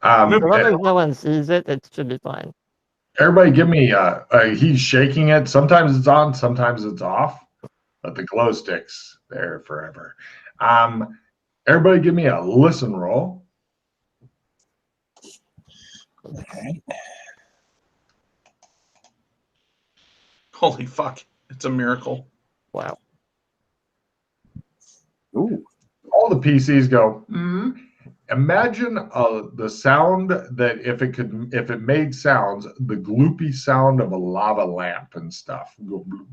As long as no one sees it, it should be fine. Everybody give me, he's shaking it. Sometimes it's on, sometimes it's off, but the glow sticks there forever. Everybody give me a listen roll. Okay. Holy fuck. It's a miracle. Wow. Ooh. All the PCs go, Imagine the sound that if it made sounds, the gloopy sound of a lava lamp and stuff. Go bloop,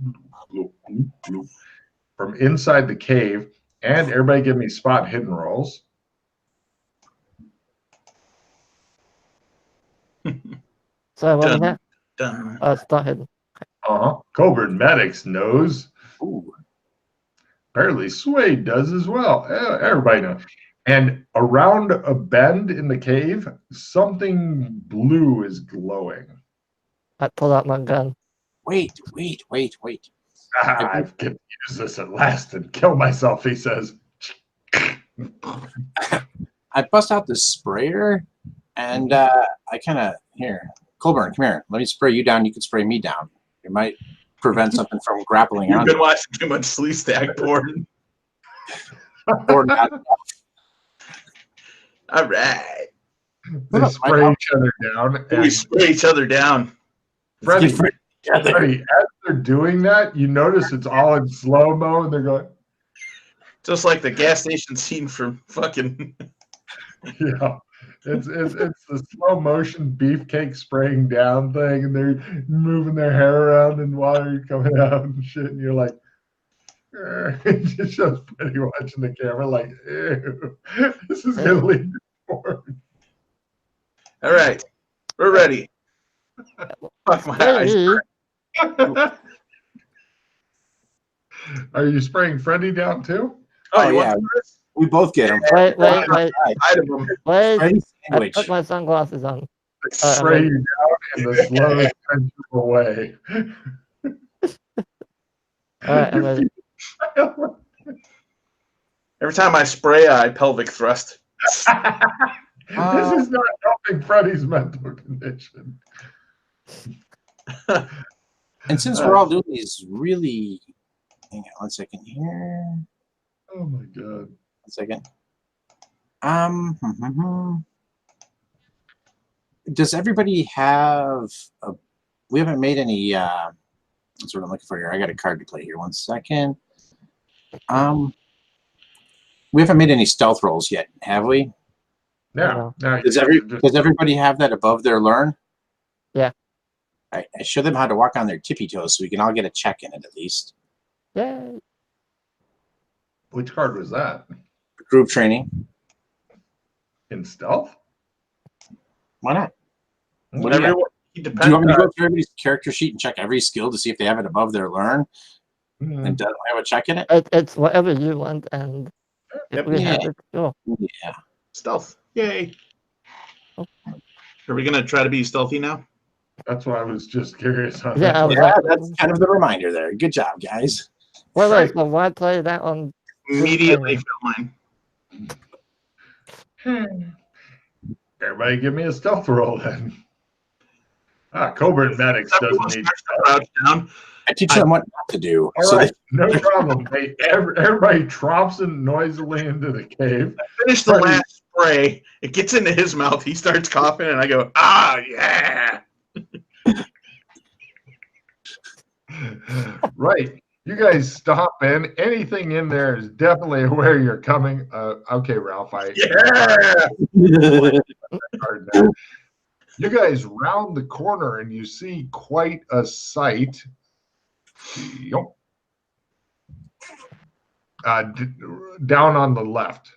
bloop, bloop, bloop, from inside the cave. And everybody give me spot hidden rolls. So what was that? Done. Spot hidden. Cobra Medics knows. Ooh. Apparently Suede does as well. Everybody knows. And around a bend in the cave, something blue is glowing. I pull out my gun. Wait. I get to use this at last and kill myself, he says. I bust out the sprayer, and I kind of, here, Colburn, come here. Let me spray you down. You can spray me down. It might prevent something from grappling You've on been you. watching too much Sleestak porn. Or not. All right. They spray each other down. We spray each other down. Freddie, as they're doing that, you notice it's all in slow-mo, and they're going... Just like the gas station scene from fucking... Yeah. It's the slow-motion beefcake spraying down thing, and they're moving their hair around and water coming out and shit, and you're like... It just shows Freddie watching the camera like, ew, this is going to lead to porn. All right. We're ready. Fuck my eyes. Are you spraying Freddie down too? Oh, yeah. We both get them. Wait. Item. Wait. I put my sunglasses on. Spray you down in the slowest sensible way. All right, I'm ready. Every time I spray, I pelvic thrust. This is not helping Freddie's mental condition. And since we're all doing these really... Hang on 1 second here. Oh, my God. 1 second. Does everybody have a... We haven't made any... That's what I'm looking for here. I got a card to play here. 1 second. We haven't made any stealth rolls yet, have we? No. Does everybody have that above their learn? Yeah. I show them how to walk on their tippy toes so we can all get a check in it at least. Yay. Which card was that? Group training. In stealth? Why not? Everyone, do you want me to go through everybody's character sheet and check every skill to see if they have it above their learn? And doesn't have a check in it? It's whatever you want, and if we have it, sure. Yeah. Stealth. Yay. Are we going to try to be stealthy now? That's what I was just curious on. Yeah, that's kind of the reminder there. Good job, guys. Wait, so why play that on? Immediately fill mine. Everybody give me a stealth roll then. Cobra Medics doesn't need crouch down. I teach them what not to do. All right, no problem. Everybody drops in noisily into the cave. I finish the last spray. It gets into his mouth. He starts coughing, and I go, yeah. Right. You guys stop in. Anything in there is definitely where you're coming. Okay, Ralph. Yeah. You guys round the corner and you see quite a sight. Down on the left.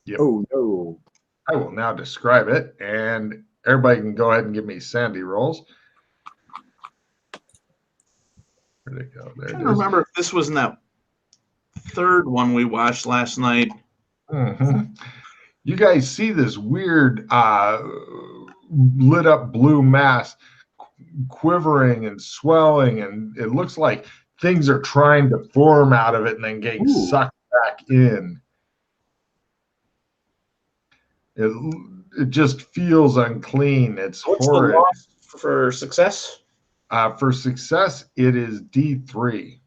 Yep. Oh, no. I will now describe it, and everybody can go ahead and give me Sandy rolls. Where'd it go? There it is. I don't remember if this was in that third one we watched last night. Mm-hmm. You guys see this weird lit up blue mass quivering and swelling, and it looks like things are trying to form out of it and then getting sucked back in. It it just feels unclean. It's What's the horrid. loss for success? For success, it is D3.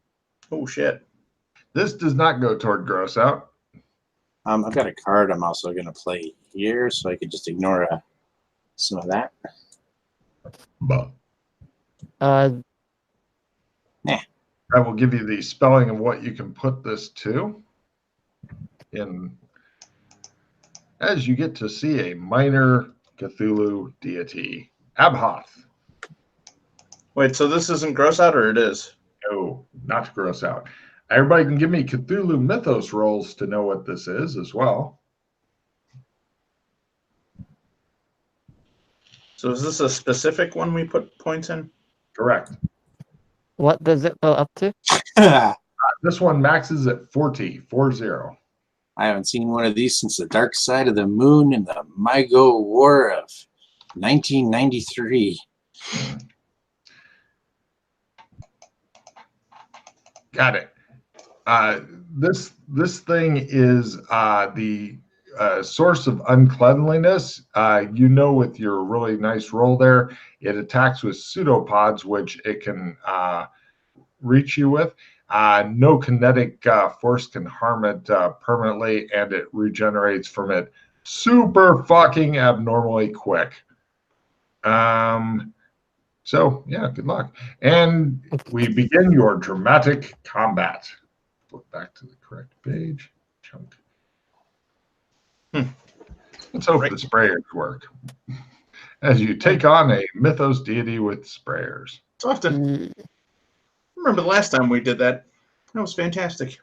Oh shit! This does not go toward gross out. I've got a card I'm also going to play here, so I could just ignore some of that. But Uh, I will give you the spelling of what you can put this to. As you get to see a minor Cthulhu deity, Abhoth. Wait, so this isn't gross out, or it is? No, not gross out. Everybody can give me Cthulhu Mythos rolls to know what this is as well. So is this a specific one we put points in? Correct. what does it go up to? This one maxes at 40. I haven't seen one of these since the Dark Side of the Moon and the Mygo War of 1993. Got it. This thing is the source of uncleanliness. With your really nice roll there, it attacks with pseudopods, which it can reach you with. No kinetic force can harm it permanently, and it regenerates from it super fucking abnormally quick. So, yeah, good luck. And we begin your dramatic combat. Flip back to the correct page. Chunk. Let's hope the sprayers work. As you take on a Mythos deity with sprayers. So I have to remember the last time we did that. That was fantastic.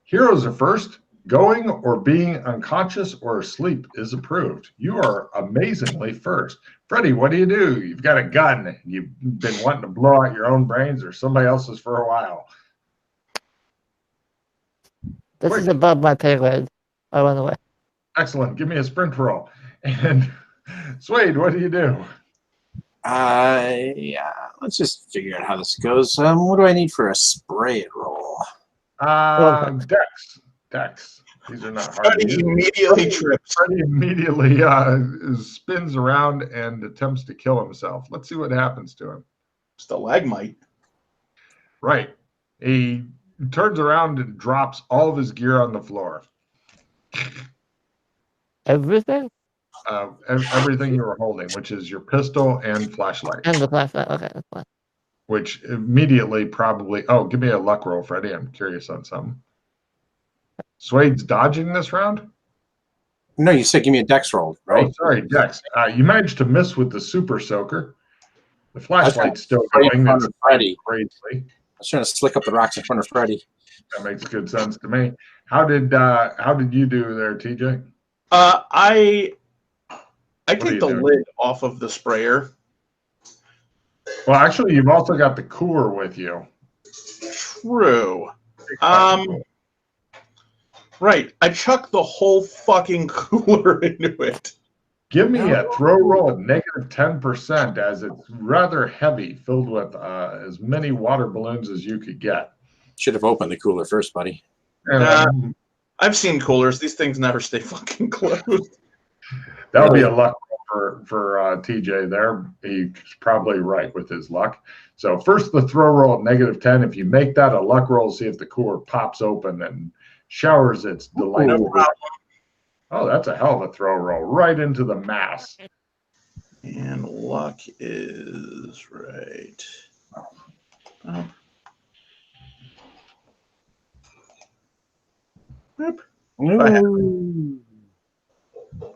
Heroes are first. Going or being unconscious or asleep is approved. You are amazingly first. Freddie, what do? You've got a gun. You've been wanting to blow out your own brains or somebody else's for a while. This Quick. is above my pay grade. I run away. Excellent. Give me a sprint roll. And Swade, what do? Yeah, let's just figure out how this goes. What do I need for a spray it roll? Dex. These are not hard to use. Immediately trips. Freddie immediately spins around and attempts to kill himself. Let's see what happens to him. Stalagmite. Right. He turns around and drops all of his gear on the floor. Everything? Everything you were holding, which is your pistol and flashlight. And the flashlight. Okay, that's fine. Which immediately probably... Oh, give me a luck roll, Freddie. I'm curious on something. Swade's dodging this round? No, you said give me a dex roll, right? Oh, sorry, Dex. You managed to miss with the super soaker. The flashlight's still going. That's Freddy. crazily. I was trying to slick up the rocks in front of Freddy. That makes good sense to me. How did you do there, TJ? I take the doing? lid off of the sprayer. Well, actually, you've also got the cooler with you. True. Right. I chuck the whole fucking cooler into it. Give me a throw roll of negative 10%, as it's rather heavy, filled with as many water balloons as you could get. Should have opened the cooler first, buddy. And, I've seen coolers. These things never stay fucking closed. that would be a luck roll for TJ there. He's probably right with his luck. So first the throw roll of negative 10. If you make that a luck roll, see if the cooler pops open and showers its delightful. Oh, that's a hell of a throw roll right into the mass. And luck is right. Oh. Yep.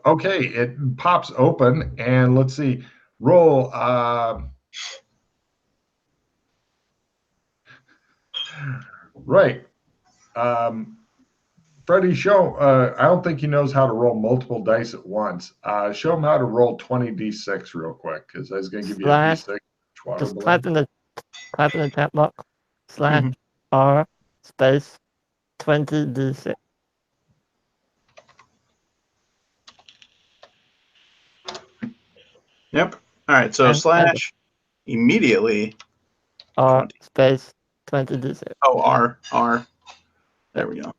Okay, it pops open, and let's see. Roll. Right. Freddie, show. I don't think he knows how to roll multiple dice at once. Show him how to roll 20d6 real quick, because I was going to give you a d6. Just type in the chat box /r space 20d6. Yep. All right. So And immediately R space 20d6. Oh, R. There we go.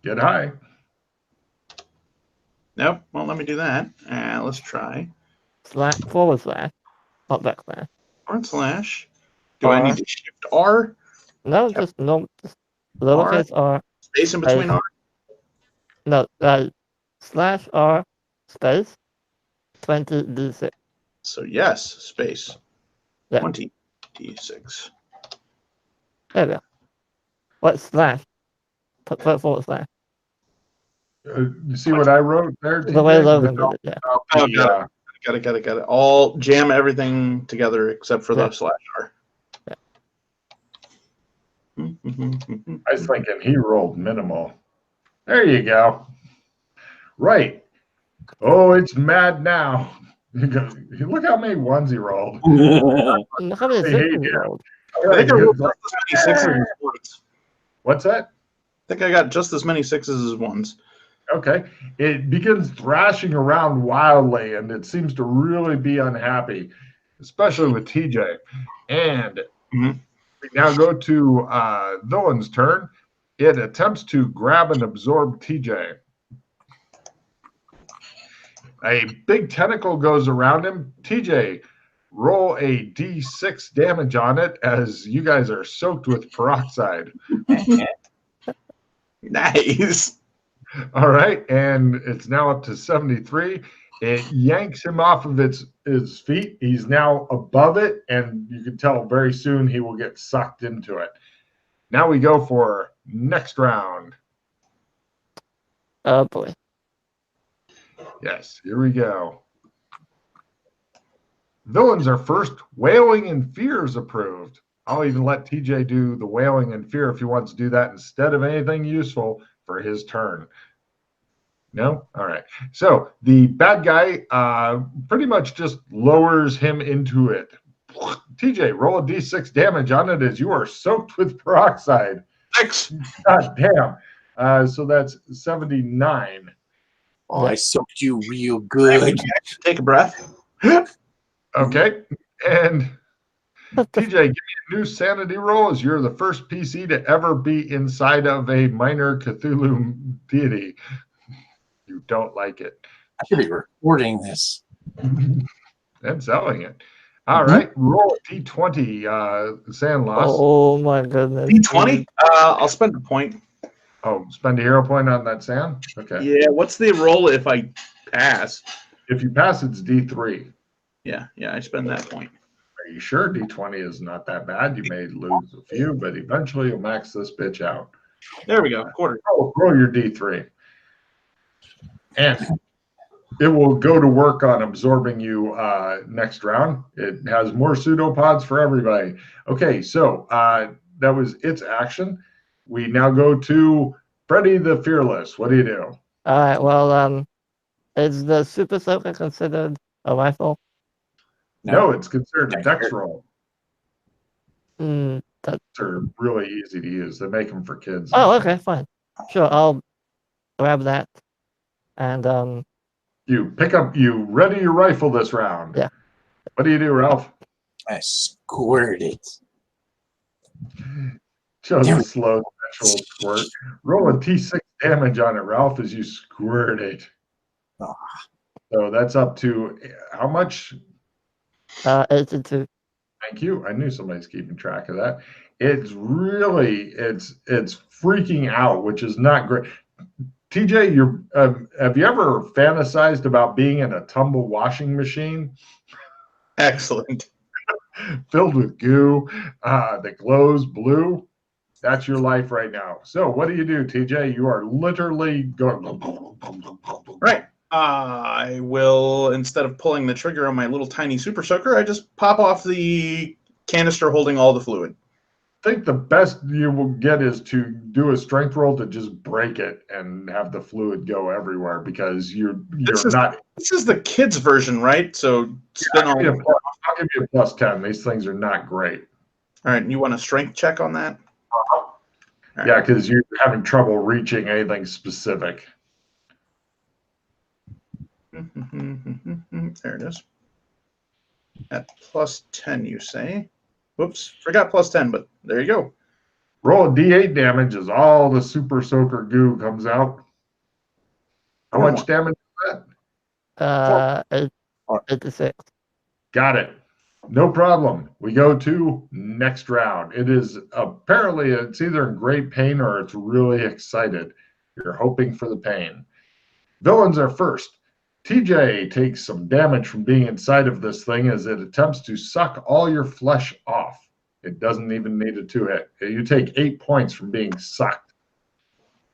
Get high. Nope. Won't let me do that. Let's try. // not backslash. // Do I need to shift R? No, just no, just lowercase r. Space in between R? No, /r space 20d6. So yes, space. Yeah. 20d6. There we go. What slash? Put /. You see what I wrote there, TJ? The way Logan did it, yeah. Oh, got it. All jam everything together except for the /R. Yeah. I was thinking he rolled minimal. There you go. Right. Oh, it's mad now. Look how many ones he rolled. Look how many sixes he rolled. I think I rolled just as many sixes as ones. What's that? I think I got just as many sixes as ones. Okay. It begins thrashing around wildly, and it seems to really be unhappy, especially with TJ. And we now go to Villain's turn. It attempts to grab and absorb TJ. A big tentacle goes around him. TJ, roll a d6 damage on it as you guys are soaked with peroxide. Nice. All right, and it's now up to 73. It yanks him off of his feet. He's now above it, and you can tell very soon he will get sucked into it. Now we go for next round. Oh boy. Yes, here we go. Villains are first. Wailing and Fear is approved. I'll even let TJ do the Wailing and Fear if he wants to do that instead of anything useful for his turn. No? All right. So the bad guy pretty much just lowers him into it. TJ, roll a d6 damage on it as you are soaked with peroxide. 6. God damn. So that's 79. Oh, I soaked you real good. Take a breath. Okay. And TJ, give me a new sanity roll as you're the first PC to ever be inside of a minor Cthulhu deity. You don't like it. I should be recording this. And selling it. All right. Roll a d20, Sandloss. Oh my goodness. D20? I'll spend a point. Oh, spend a hero point on that sand? Okay. Yeah, what's the roll if I pass? If you pass, it's d3. Yeah, I spend that point. Are you sure? D20 is not that bad. You may lose a few, but eventually you'll max this bitch out. There we go. Quarter. Roll your d3. And it will go to work on absorbing you next round. It has more pseudopods for everybody. Okay, so that was its action. We now go to Freddy the Fearless. What do you do? All right. Well, is the Super Soaker considered a rifle? No, it's considered a dex roll. That's They're really easy to use. They make them for kids. Oh, okay, fine. Sure, I'll grab that. And You ready your rifle this round. Yeah. What do you do, Ralph? I squirted it. Just a slow natural squirt. Roll a t6 damage on it, Ralph, as you squirt it. Oh. So that's up to how much? 82. Thank you. I knew somebody's keeping track of that. It's really it's freaking out, which is not great. TJ, have you ever fantasized about being in a tumble washing machine Excellent. filled with goo that glows blue? That's your life right now. So what do you do, TJ? You are literally going. Right. I will, instead of pulling the trigger on my little tiny super soaker, I just pop off the canister holding all the fluid. I think the best you will get is to do a strength roll to just break it and have the fluid go everywhere because you're not. This is the kids version, right? So spin I'll all. give you a plus 10. These things are not great. All right. You want a strength check on that? Right. Yeah, because you're having trouble reaching anything specific. There it is. At plus 10, you say? Whoops, forgot plus 10, but there you go. Roll a d8 damage as all the super soaker goo comes out. How much damage is Eight, Or- 86. Got it. No problem. We go to next round. It is apparently it's either in great pain or it's really excited. You're hoping for the pain. Villains are first. TJ takes some damage from being inside of this thing as it attempts to suck all your flesh off. It doesn't even need a 2-hit. You take 8 points from being sucked.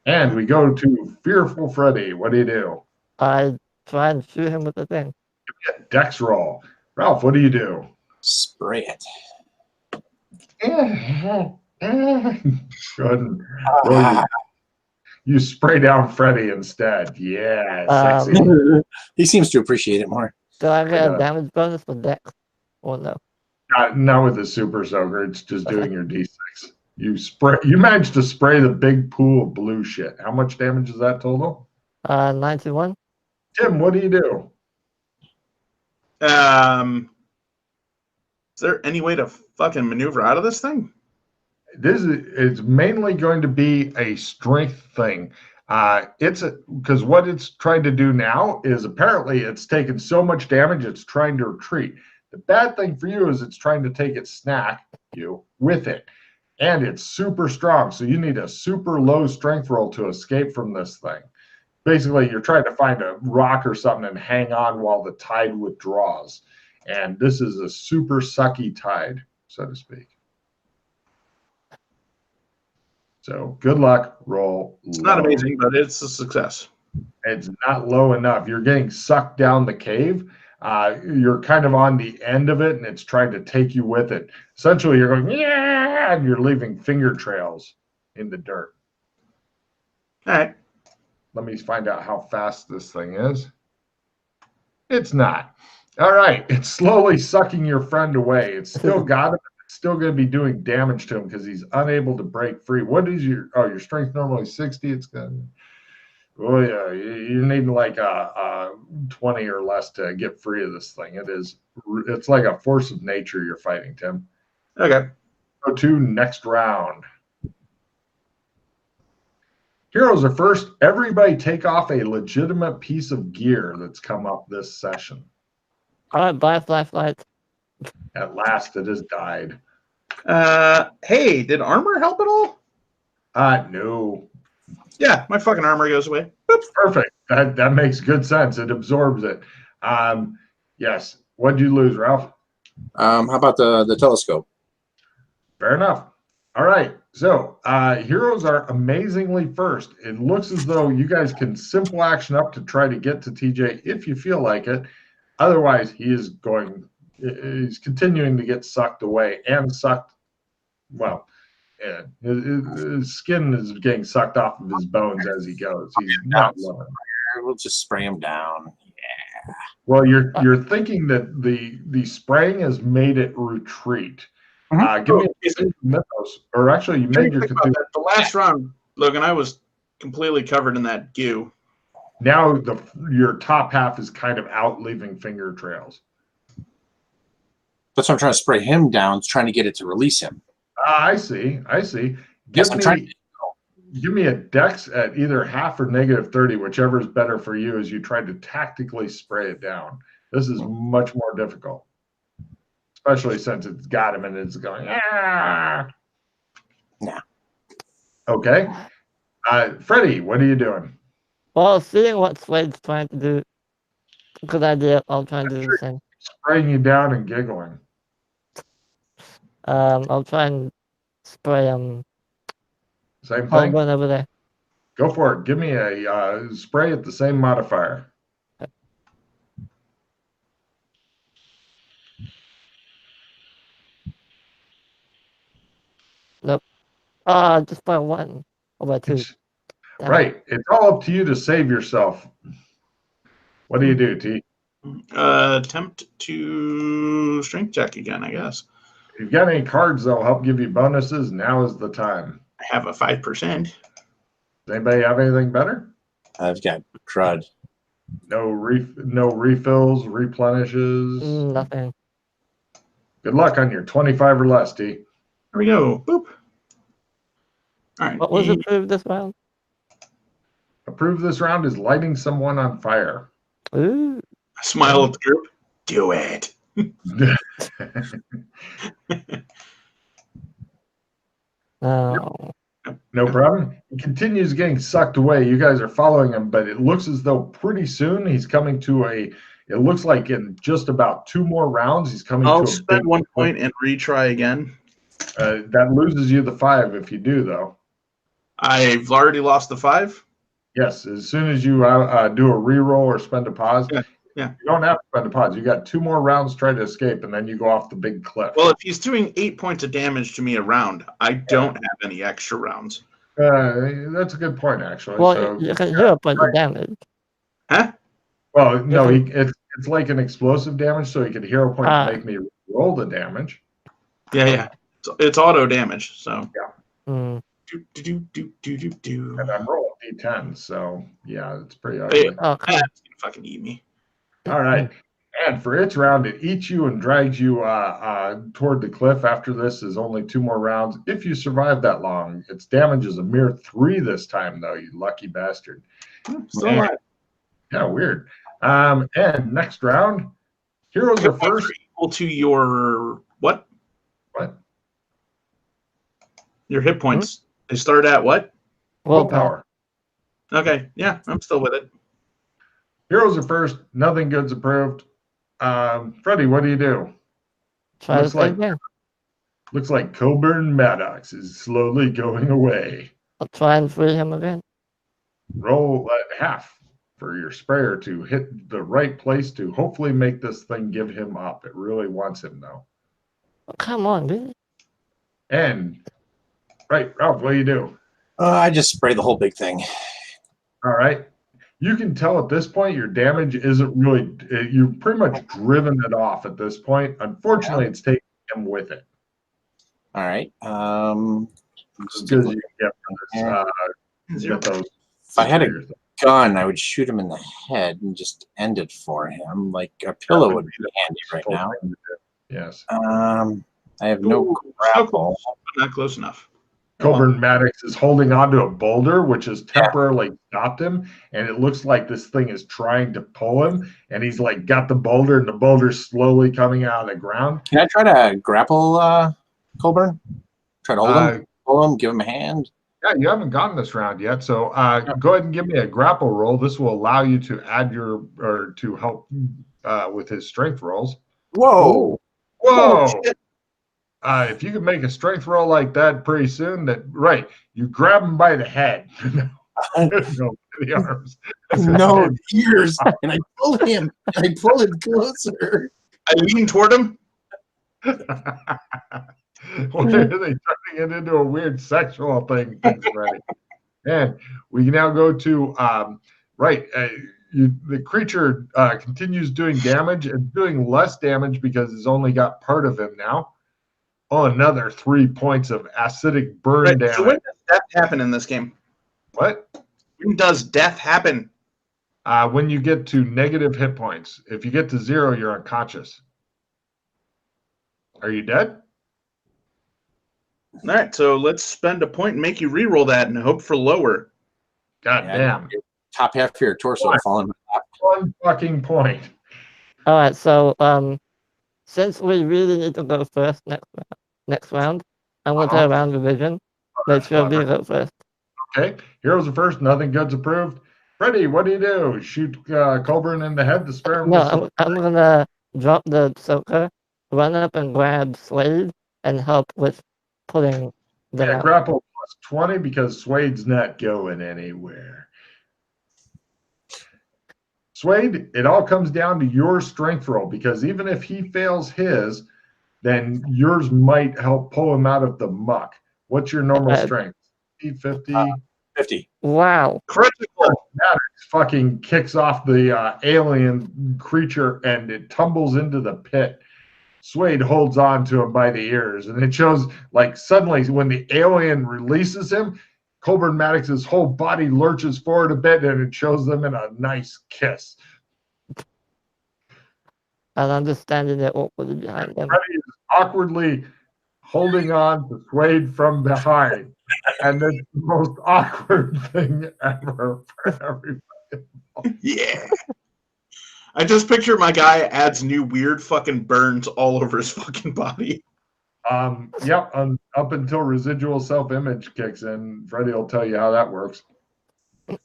And we go to Fearful Freddy. What do you do? I try and shoot him with the thing. Dex roll. Ralph, what do you do? Spray it. Go ahead and roll you spray down Freddy instead. Yeah, sexy. He seems to appreciate it more. Do I get Yeah. a damage bonus for Dex? Or no? Not with the super soaker. It's just doing your d6. You managed to spray the big pool of blue shit. How much damage is that total? 91. Tim, what do you do? Is there any way to fucking maneuver out of this thing? It's mainly going to be a strength thing. Because what it's trying to do now is apparently it's taken so much damage it's trying to retreat. The bad thing for you is it's trying to take its snack you with it, and it's super strong. So you need a super low strength roll to escape from this thing. Basically, you're trying to find a rock or something and hang on while the tide withdraws. And this is a super sucky tide, so to speak. So good luck. Roll. It's not amazing, but it's a success. It's not low enough. You're getting sucked down the cave. You're kind of on the end of it, and it's trying to take you with it. Essentially, you're going, yeah, and you're leaving finger trails in the dirt. All right. Let me find out how fast this thing is. It's not. All right. It's slowly sucking your friend away. It's still got him. It's still going to be doing damage to him because he's unable to break free. What is your strength normally 60? It's going to. Oh yeah, you need like a 20 or less to get free of this thing. It's like a force of nature you're fighting, Tim. Okay. Go to next round. Heroes are first. Everybody take off a legitimate piece of gear that's come up this session. All right, bye, flashlight. At last, it has died. Hey, did armor help at all? No. Yeah, my fucking armor goes away. Boop. Perfect. That makes good sense. It absorbs it. Yes. What'd you lose, Ralph? How about the telescope? Fair enough. All right. So heroes are amazingly first. It looks as though you guys can simple action up to try to get to TJ if you feel like it. Otherwise, he's continuing to get sucked away and sucked. Well, yeah, his skin is getting sucked off of his bones as he goes. He's not loving it. We'll just spray him down. Yeah. Well, you're thinking that the spraying has made it retreat. Give me a mythos, or actually, you made your Cthulhu. The last round, Logan, I was completely covered in that goo. Now your top half is kind of out, leaving finger trails. That's why I'm trying to spray him down, trying to get it to release him. I see. Yes, I'm trying to. Give me a dex at either half or -30, whichever is better for you, as you try to tactically spray it down. This is much more difficult, especially since it's got him and it's going, ah. Yeah. Okay. Freddie, what are you doing? Well, seeing what Slade's trying to do, good idea. I'll try and do the same. Spraying you down and giggling. I'll try and spray Same thing? Colburn over there. Go for it. Give me a spray at the same modifier. Nope. Just by 1 or by 2. Right. It's all up to you to save yourself. What do you do, T? Attempt to strength check again, I guess. If you've got any cards that'll help give you bonuses, now is the time. I have a 5%. Does anybody have anything better? I've got crud. No refills, replenishes. Nothing. Good luck on your 25 or less, T. Here we go. Boop. All right. What was approved this round? Approved this round is lighting someone on fire. Ooh. Smile at the group. Do it. Oh. No problem. He continues getting sucked away. You guys are following him, but it looks as though pretty soon he's coming to a. It looks like in just about 2 more rounds, he's coming I'll to a spend big 1 point and retry again. That loses you the 5 if you do, though. I've already lost the 5. Yes, as soon as you do a reroll or spend a pause, Yeah. you don't have to spend a pause. You got 2 more rounds to try to escape, and then you go off the big cliff. Well, if he's doing 8 points of damage to me a round, I don't have any extra rounds. That's a good point, actually. Well, so, you can hear a bunch of damage. Huh? well, no, can- it's like an explosive damage, so he could hero point to make me roll the damage. Yeah. It's auto damage, so. Mm. And I'm rolling d10, so yeah, it's pretty ugly. Oh, It's gonna fucking eat me. All right. And for its round, it eats you and drags you toward the cliff. After this is only 2 more rounds. If you survive that long, its damage is a mere 3 this time, though, you lucky bastard. Still alive. Yeah, weird. And next round, heroes are first. Equal to your what? What? Your hit points. They start at what? Willpower. Okay, yeah, I'm still with it. Heroes are first. Nothing good's approved. Freddie, what do you do? Try Looks to like- again. Looks like Coburn Maddox is slowly going away. I'll try and free him again. Roll at half for your sprayer to hit the right place to hopefully make this thing give him up. It really wants him, though. Oh, come on, really? And, right, Ralph, what do you do? I just spray the whole big thing. All right. You can tell at this point your damage isn't really, you've pretty much driven it off at this point. Unfortunately, it's taking him with it. All right. Just because you get those. If I had a gun, I would shoot him in the head and just end it for him. Like a pillow would be handy right now. Yes. I have no grapple. Not close enough. Coburn Maddox is holding onto a boulder, which has temporarily stopped him, and it looks like this thing is trying to pull him, and he's like got the boulder, and the boulder's slowly coming out of the ground. Can I try to grapple Colburn? Try to hold him, pull him, give him a hand? Yeah, you haven't gotten this round yet, so go ahead and give me a grapple roll. This will allow you to add or to help with his strength rolls. Whoa! Whoa! If you can make a strength roll like that pretty soon, you grab him by the head. No, the arms. No, ears. And I pull him. I pull him closer. I lean toward him. Why are they turning it into a weird sexual thing? Right. And we now go to the creature continues doing damage and doing less damage because it's only got part of him now. Oh, another 3 points of acidic burn damage. So when does death happen in this game? What? When does death happen? When you get to negative hit points. If you get to 0, you're unconscious. Are you dead? All right, so let's spend a point and make you re-roll that and hope for lower. God damn. Top half of your torso falling. 1 fucking point. All right, so since we really need to go first next round, I'm going to do a round revision. Make sure we go first. Okay, heroes are first. Nothing good's approved. Freddie, what do you do? Shoot Colburn in the head to spare him? No, I'm going to drop the soaker, run up and grab Slade, and help with pulling them out. Grapple plus 20 because Swade's not going anywhere. Swade, it all comes down to your strength roll because even if he fails his, then yours might help pull him out of the muck. What's your normal strength? 50? 50. Wow. Critical. Maddox fucking kicks off the alien creature and it tumbles into the pit. Swade holds on to him by the ears, and it shows like suddenly when the alien releases him, Colburn Maddox's whole body lurches forward a bit, and it shows them in a nice kiss. And I'm just standing there awkwardly behind them. Freddie is awkwardly holding on to Swade from behind, and it's the most awkward thing ever for everybody. Yeah. I just picture my guy adds new weird fucking burns all over his fucking body. Yep. Up until residual self-image kicks in, Freddy will tell you how that works.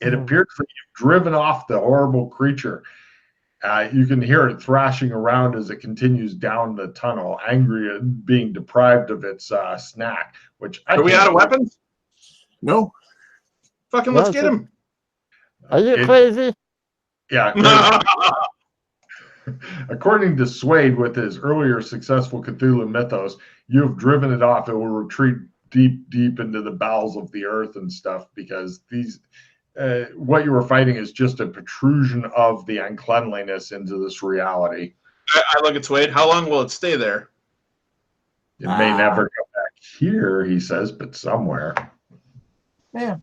It appears that you've driven off the horrible creature. You can hear it thrashing around as it continues down the tunnel, angry at being deprived of its snack. Which Are we out of weapons? No. Fucking No, let's get him. Are you crazy? Yeah. According to Suede, with his earlier successful Cthulhu mythos, you have driven it off. It will retreat deep, deep into the bowels of the earth and stuff because these. What you were fighting is just a protrusion of the uncleanliness into this reality. I look at Suede. How long will it stay there? It may never come back here, he says, but somewhere. Yeah.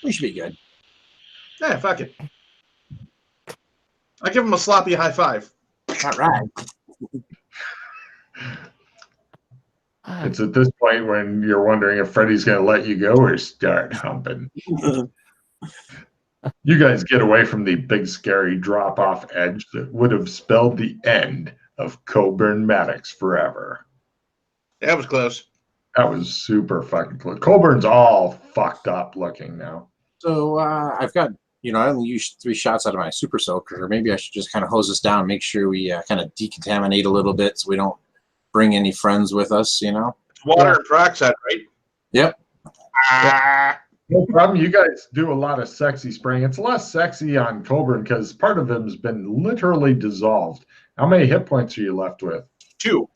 We should be good. Yeah, fuck it. I give him a sloppy high five. All right. It's at this point when you're wondering if Freddy's going to let you go or start humping. You guys get away from the big, scary drop-off edge that would have spelled the end of Coburn Maddox forever. That was close. That was super fucking close. Colburn's all fucked up looking now. So I've got, I only used 3 shots out of my super soaker. Maybe I should just kind of hose this down, make sure we kind of decontaminate a little bit so we don't bring any friends with us, It's water and peroxide, right? Yep. No problem. You guys do a lot of sexy spraying. It's less sexy on Colburn because part of him's been literally dissolved. How many hit points are you left with? 2.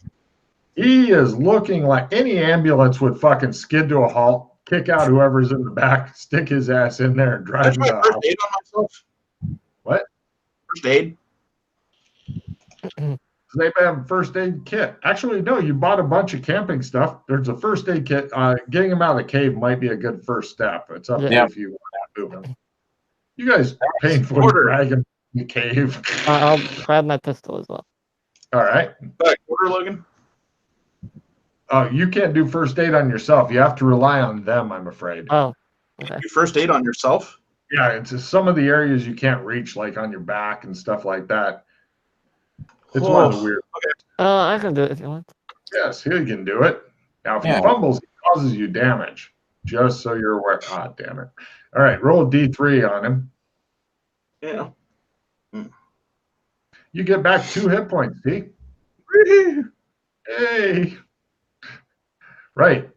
He is looking like any ambulance would fucking skid to a halt, kick out whoever's in the back, stick his ass in there, and drive That's him my to first aid on myself. What? First aid. They have a first aid kit. Actually, no, you bought a bunch of camping stuff. There's a first aid kit. Getting him out of the cave might be a good first step. It's up to you if you want to move him. You guys painfully drag him in the cave. I'll grab my pistol as well. All right. Quarter, Logan? You can't do first aid on yourself. You have to rely on them, I'm afraid. Oh, okay. You first aid on yourself? Yeah, it's just some of the areas you can't reach, like on your back and stuff like that. It's one of the weird. I can do it if you want. Yes, he can do it. Now, if he fumbles, he causes you damage. Just so you're aware. Ah, damn it. All right, roll a D3 on him. Yeah. You get back 2 hit points, see? Hey. Right.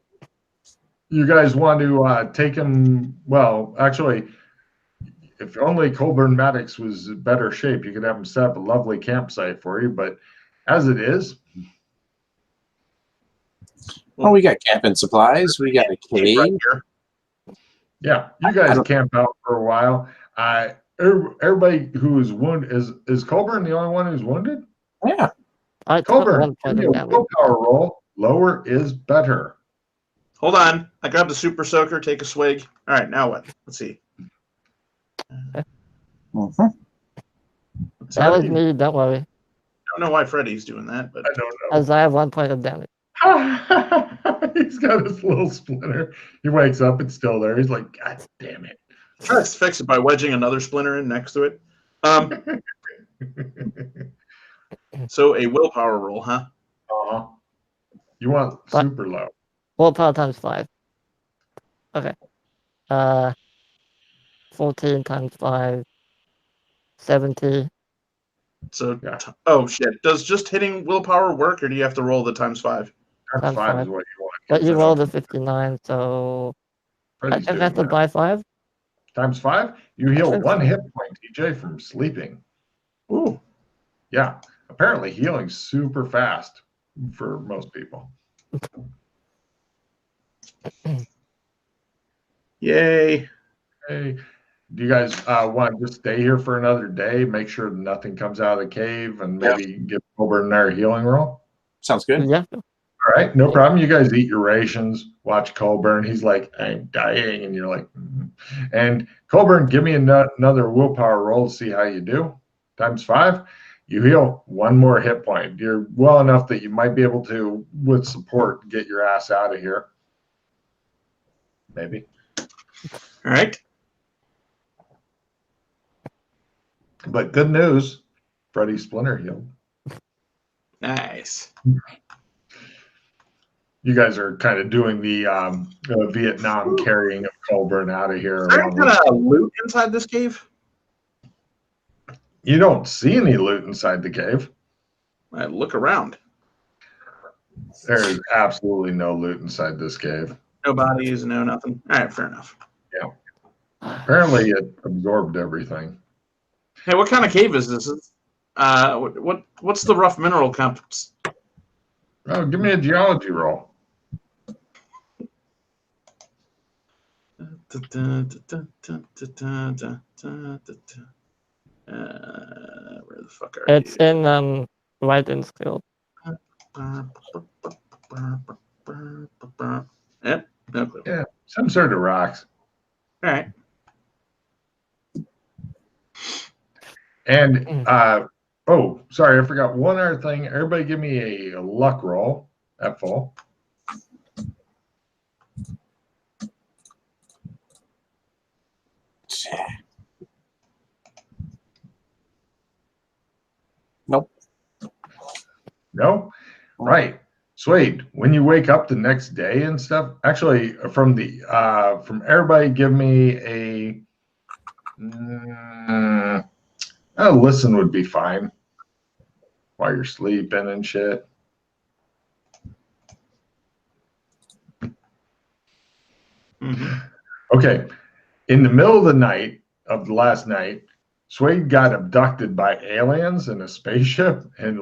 You guys want to take him? Well, actually, if only Colburn Maddox was in better shape, you could have him set up a lovely campsite for you. But as it is, well, we got camping supplies. We got a cave. Right here. Yeah, you guys camp out for a while. Everybody who is wounded is Colburn the only one who's wounded? Yeah. Colburn, give me a willpower roll. Lower is better. Hold on. I grabbed the super soaker. Take a swig. All right, now what? Let's see. That was me. Don't worry. I don't know why Freddy's doing that, but I don't know. As I have 1 point of damage. He's got his little splinter. He wakes up, it's still there. He's like, God damn it. try to fix it by wedging another splinter in next to it. So a willpower roll, huh? You want super low. Willpower times 5. Okay. 14 times 5. 70. So, oh shit. Does just hitting willpower work, or do you have to roll the times 5? Times 5 is what you want. But you rolled a 59, so I think that's a by 5. Times 5? You heal 1 hit point, TJ, from sleeping. Ooh. Yeah. Apparently healing's super fast for most people. Yay. Hey. Do you guys want to just stay here for another day? Make sure nothing comes out of the cave and maybe give over another healing roll? Sounds good. Yeah. All right, no problem. You guys eat your rations. Watch Colburn. He's like, I'm dying. And you're like, And Colburn, give me another willpower roll to see how you do. Times 5. You heal 1 more hit point. You're well enough that you might be able to, with support, get your ass out of here. Maybe. All right. But good news, Freddy Splinter healed. Nice. You guys are kind of doing the Vietnam carrying of Colburn out of here. Is there any kind of loot inside this cave? You don't see any loot inside the cave. I look around. There's absolutely no loot inside this cave. No bodies, no nothing. All right, fair enough. Yeah. Apparently it absorbed everything. Hey, what kind of cave is this? What's the rough mineral comps? Oh, give me a geology roll. Where the fuck are It's you? in writing skill. Yep, no clue. Yeah, some sort of rocks. All right. And oh, sorry, I forgot one other thing. Everybody give me a luck roll at full. Nope. No? Right. Suede, when you wake up the next day and stuff, actually from everybody give me a listen would be fine while you're sleeping and shit. Mm-hmm. Okay. In the middle of the night of the last night, Suede got abducted by aliens in a spaceship and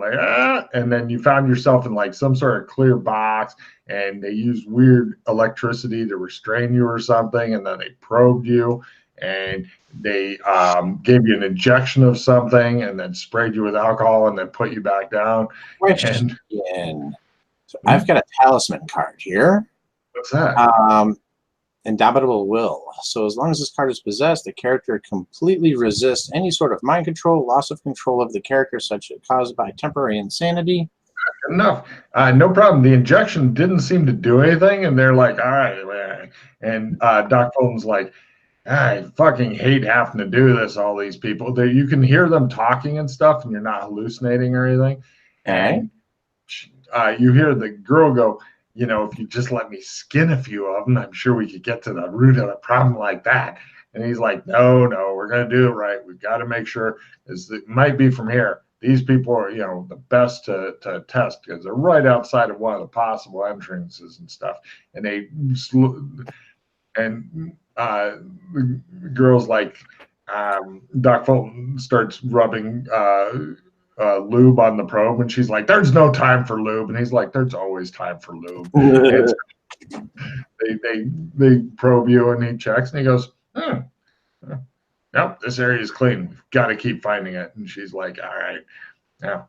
and then you found yourself in like some sort of clear box and they used weird electricity to restrain you or something, and then they probed you and they gave you an injection of something and then sprayed you with alcohol and then put you back down. Question. So I've got a talisman card here. What's that? Indomitable will. So as long as this card is possessed, the character completely resists any sort of mind control, loss of control of the character, such as caused by temporary insanity. Enough. No problem. The injection didn't seem to do anything, and they're like, all right. And Doc Fulton's like, I fucking hate having to do this, all these people. You can hear them talking and stuff, and you're not hallucinating or anything. And you hear the girl go, you know, if you just let me skin a few of them, I'm sure we could get to the root of the problem like that. And he's like, no, we're going to do it right. We've got to make sure it might be from here. These people are, you know, the best to test because they're right outside of one of the possible entrances and stuff. And the girl's like, Doc Fulton starts rubbing lube on the probe, and she's like, there's no time for lube, and he's like, there's always time for lube. And so they probe you, and he checks, and he goes, nope, this area is clean, we've got to keep finding it. And she's like, all right, now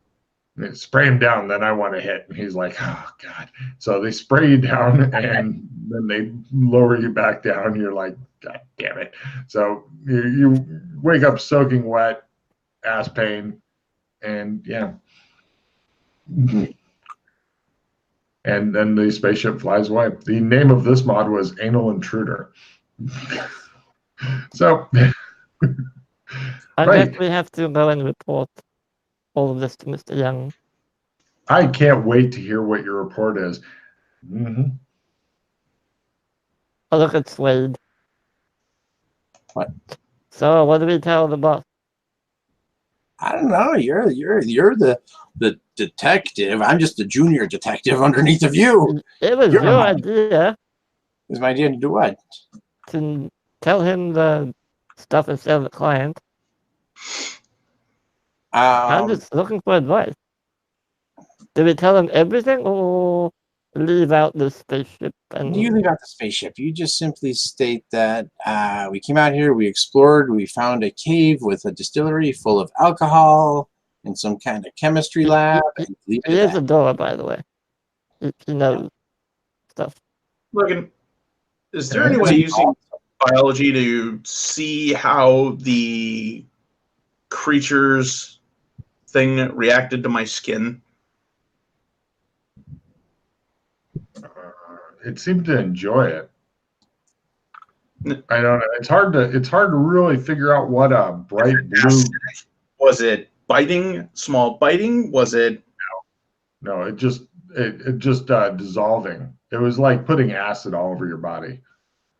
spray him down, then I want to hit. And he's like, oh god. So they spray you down and then they lower you back down. You're like, god damn it. So you wake up soaking wet, ass pain, and yeah. And then the spaceship flies away. The name of this mod was Anal Intruder. So I right. guess we have to go and report all of this to Mr. Young. I can't wait to hear what your report is. Mm-hmm. Oh, look at Slade. What? So, what do we tell the boss? I don't know. You're the detective. I'm just a junior detective underneath of you. It was your idea. It was my idea to do what? To tell him the stuff instead of the client. I'm just looking for advice. Did we tell him everything or leave out the spaceship? And you leave out the spaceship. You just simply state that we came out here, we explored, we found a cave with a distillery full of alcohol and some kind of chemistry lab. He is a door, by the way. He knows stuff. Logan, is there any way using biology to see how the creature's thing reacted to my skin? It seemed to enjoy it. I don't know. It's hard to really figure out what a bright blue Was it biting? Small biting? Was it? No, it just dissolving. It was like putting acid all over your body.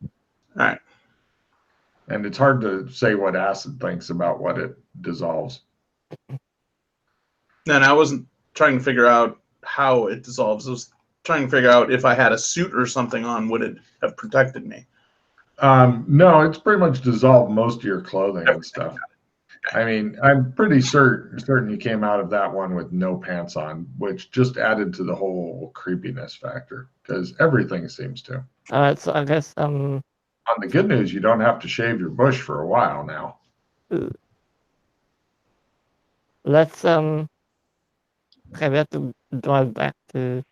All right. And it's hard to say what acid thinks about what it dissolves. And I wasn't trying to figure out how it dissolves. I was trying to figure out if I had a suit or something on, would it have protected me? No, it's pretty much dissolved most of your clothing and stuff. I mean, I'm pretty certain you came out of that one with no pants on, which just added to the whole creepiness factor because everything seems to. So I guess On the good news, you don't have to shave your bush for a while now. let's okay, we have to drive back to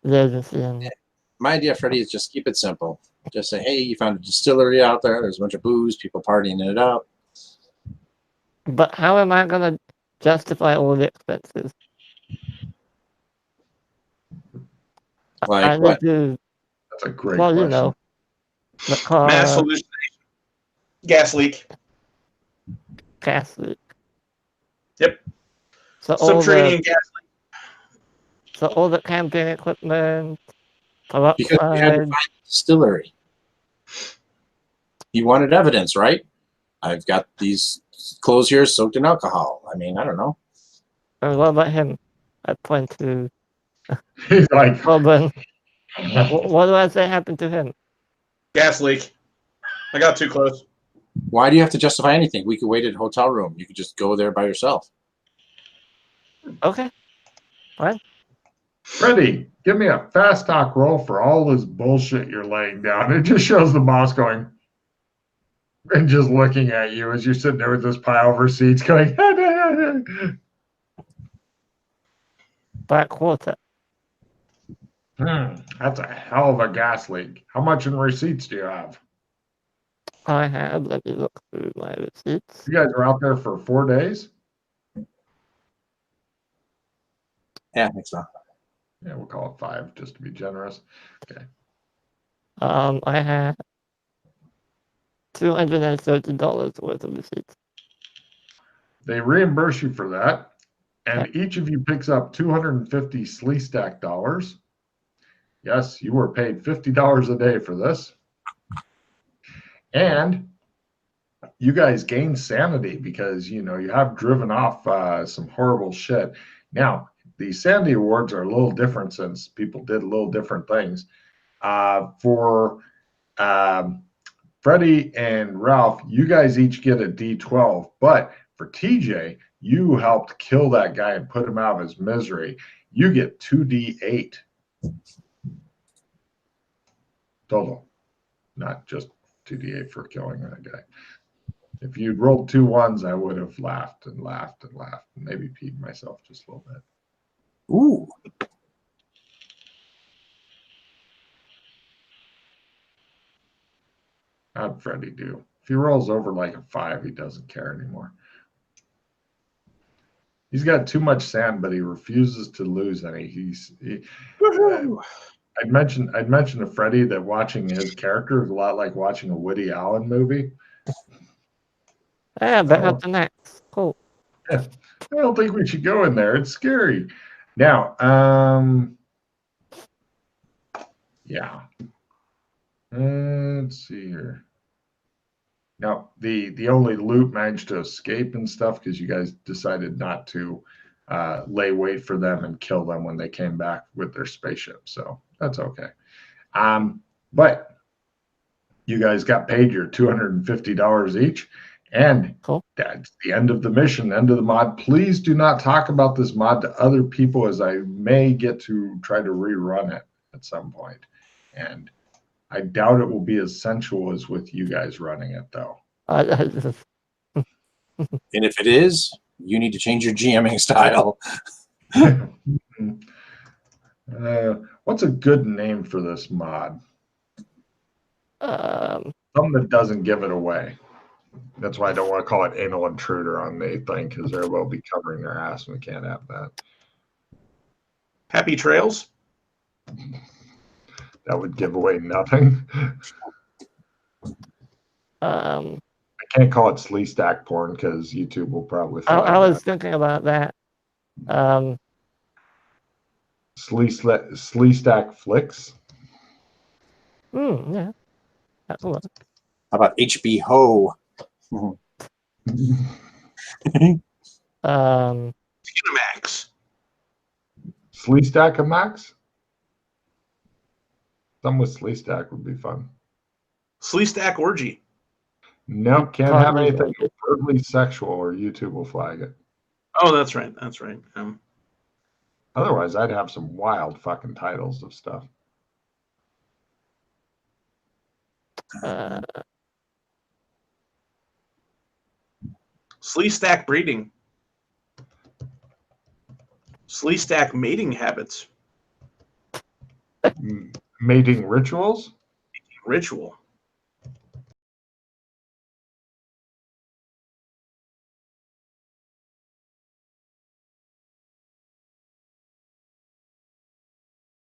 the agency and My idea, Freddie, is just keep it simple. Just say, hey, you found a distillery out there. There's a bunch of booze, people partying it up. but how am I gonna justify all the expenses? I Like need what? to, That's a great well, question. you know, the Mass car, hallucination. Gas leak. gas leak. Yep. So all Subterranean gas leak. so all the camping equipment, Because you had to peroxide. find the distillery. You wanted evidence, right? I've got these clothes here soaked in alcohol. I mean, I don't know. And what about him? I point to He's like, Robin. What do I say happened to him? Gas leak. I got too close. Why do you have to justify anything? We could wait at a hotel room. You could just go there by yourself. Okay, fine. Freddie, give me a fast talk roll for all this bullshit you're laying down. It just shows the boss going and just looking at you as you're sitting there with this pile of receipts going, Black quarter. that's a hell of a gas leak. How much in receipts do you have? I have. Let me look through my receipts. You guys were out there for 4 days? Yeah, I think so. Yeah, we'll call it 5 just to be generous. Okay. I have $230 worth of receipts. They reimburse you for that, and each of you picks up 250 Sleestak dollars. Yes, you were paid $50 a day for this. And you guys gain sanity because, you have driven off some horrible shit. Now, the sanity awards are a little different since people did a little different things. For Freddie and Ralph, you guys each get a D12, but for TJ, you helped kill that guy and put him out of his misery. You get 2D8 total, not just 2D8 for killing that guy. If you'd rolled 2 1s, I would have laughed and laughed and laughed, and maybe peed myself just a little bit. Ooh. How'd Freddie do? If he rolls over like a 5, he doesn't care anymore. He's got too much sand, but he refuses to lose any. I'd mentioned to Freddie that watching his character is a lot like watching a Woody Allen movie. Yeah, better than that. Cool. Yeah, I don't think we should go in there. It's scary. Now, yeah. Let's see here. Now, the only loot managed to escape and stuff because you guys decided not to lay wait for them and kill them when they came back with their spaceship. So that's okay. But you guys got paid your $250 each. And cool. That's the end of the mission, end of the mod. Please do not talk about this mod to other people as I may get to try to rerun it at some point. And I doubt it will be as sensual as with you guys running it, though. And if it is, you need to change your GMing style. What's a good name for this mod? Something that doesn't give it away. That's why I don't want to call it anal intruder on the thing, because they will be covering their ass and we can't have that. Happy trails? That would give away nothing. I can't call it Sleestak porn because YouTube will probably flag I was that. thinking about that. Sleestak flicks. Yeah, that's a lot. How about HB Ho? Cinemax. Sleestak Max. Some with Sleestak would be fun. Sleestak orgy. Nope, can't Can't have use anything it. overtly sexual or YouTube will flag it. Oh, that's right. That's right. Otherwise, I'd have some wild fucking titles of stuff. Sleestak breeding. Sleestak mating habits. Mating rituals. Ritual.